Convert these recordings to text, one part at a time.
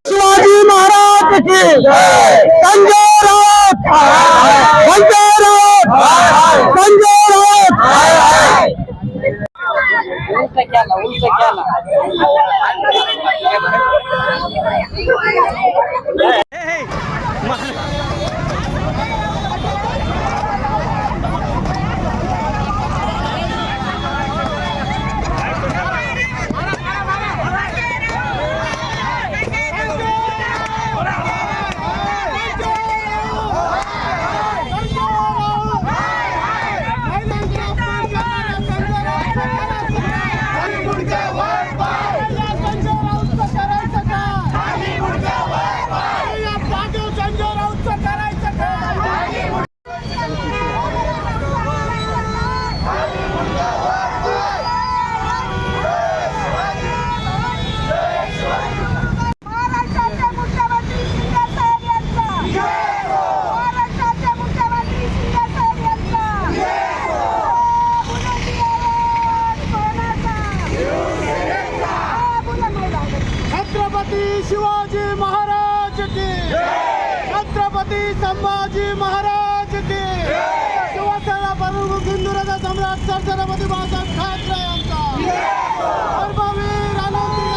शिवाजी महाराज की संजय राऊत, संजय राऊत, संजय राऊत। छत्रपती शिवाजी महाराज की, छत्रपती संभाजी महाराज की, शिवसेना प्रमुख हिंदुराजा सम्राट छत्रपती बाळासाहेब ठाकरे यांचा धर्मवीर आनंदी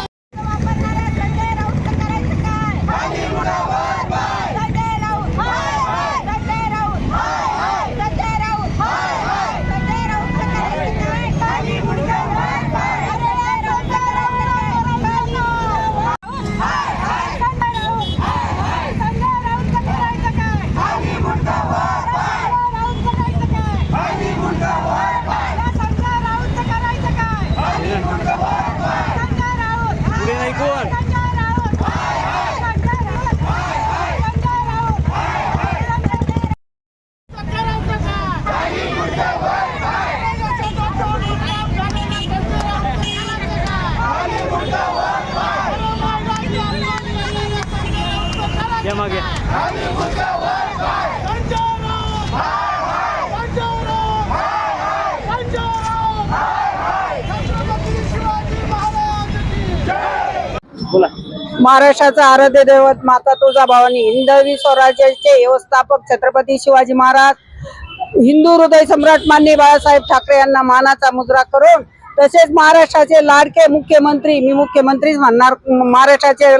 मागे महाराष्ट्राचा आराध्य दैवत माता तुळजाभवानी, हिंदवी स्वराज्याचे व्यवस्थापक छत्रपती शिवाजी महाराज, हिंदू हृदय सम्राट माननीय बाळासाहेब ठाकरे यांना मानाचा मुजरा करून, तसेच महाराष्ट्राचे लाडके मुख्यमंत्री, मी मुख्यमंत्रीच म्हणणार, महाराष्ट्राचे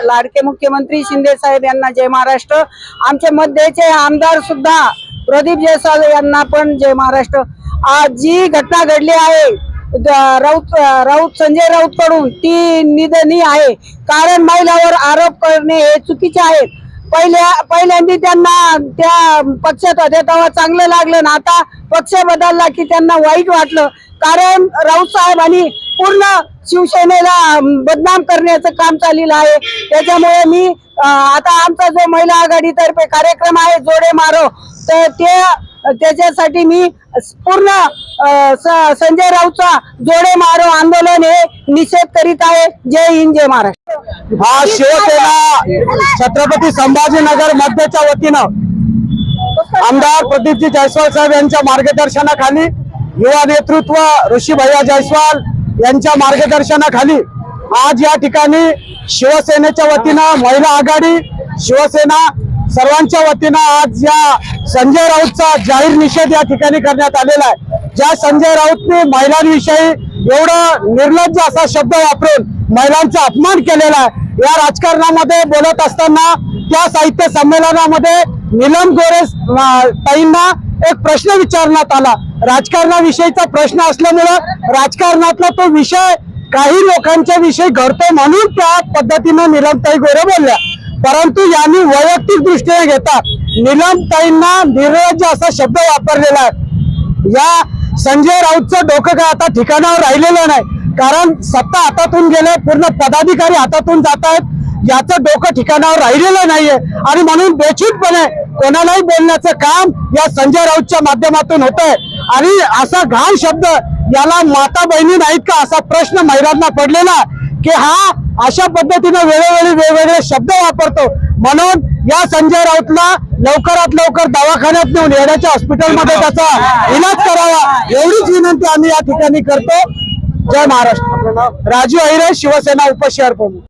लाडके मुख्यमंत्री शिंदे साहेब यांना जय महाराष्ट्र। आमचे मध्येचे आमदार सुद्धा प्रदीप जयस्वाल यांना पण जय महाराष्ट्र। आज जी घटना घडली आहे राऊत संजय राऊत कडून ती निंदनीय आहे, कारण महिलावर आरोप करणे हे चुकीचे आहे। पहिल्यांदा त्यांना त्या पक्षात होत्या तेव्हा चांगलं लागलं ना, आता पक्ष बदलला की त्यांना वाईट वाटलं, कारण राऊत साहेबांनी पूर्ण शिवसेनेला बदनाम करण्याचं काम चाललेलं आहे। त्याच्यामुळे मी आता आमचा जो महिला आघाडीतर्फे कार्यक्रम आहे जोडे मारो, तर त्याच्यासाठी मी पूर्ण संजय राऊतचा जोडे मारो आंदोलन हे निषेध करीत आहे। जय हिंद, जय महाराष्ट्र। हा शिवसेना छत्रपती संभाजीनगर मध्यच्या वतीनं आमदार प्रदीपजी जयस्वाल साहेब यांच्या मार्गदर्शनाखाली, युवा नेतृत्व ऋषी भैया जयस्वाल यांच्या मार्गदर्शनाखाली आज या ठिकाणी शिवसेनेच्या वतीनं, महिला आघाडी, शिवसेना सर्वांच्या वतीनं आज या संजय राऊतचा जाहीर निषेध या ठिकाणी करण्यात आलेला आहे। ज्या संजय राऊतने महिलांविषयी एवढा निर्लज्ज असा शब्द वापरून महिलांचा अपमान केलेला आहे, या राजकारणामध्ये बोलत असताना त्या साहित्य संमेलनामध्ये नीलम गोरे ताईंना एक प्रश्न विचारण्यात आला। राजकारणाविषयीचा प्रश्न असल्यामुळे राजकारणातला तो विषय काही लोकांच्या विषयी घडतो म्हणून त्या पद्धतीने नीलमताई गोरे बोलल्या, परंतु यांनी वैयक्तिक दृष्टीने घेता नीलमताईंना निर्लज्ज असा शब्द वापरलेला आहे। या संजय राऊतचं डोकं काय आता ठिकाणावर राहिलेलं नाही, कारण सत्ता हातातून गेले, पूर्ण पदाधिकारी हातातून जात आहेत। याचं डोकं ठिकाणावर राहिलेलं नाहीये आणि म्हणून बेछूटपणे कोणालाही बोलण्याचं काम या संजय राऊतच्या माध्यमातून होतंय आणि असा घाण शब्द याला माता बहिणी नाहीत का असा प्रश्न महिलांना पडलेला की हा अशा पद्धतीने वेळोवेळी वेगवेगळे शब्द वापरतो म्हणून या संजय राऊतला लवकरात लवकर दवाखान्यात नेऊन येण्याच्या हॉस्पिटलमध्ये त्याचा इलाज करावा एवढीच विनंती आम्ही या ठिकाणी करतो. जय महाराष्ट्र. राजू अहिरे, शिवसेना उपशहर प्रमुख.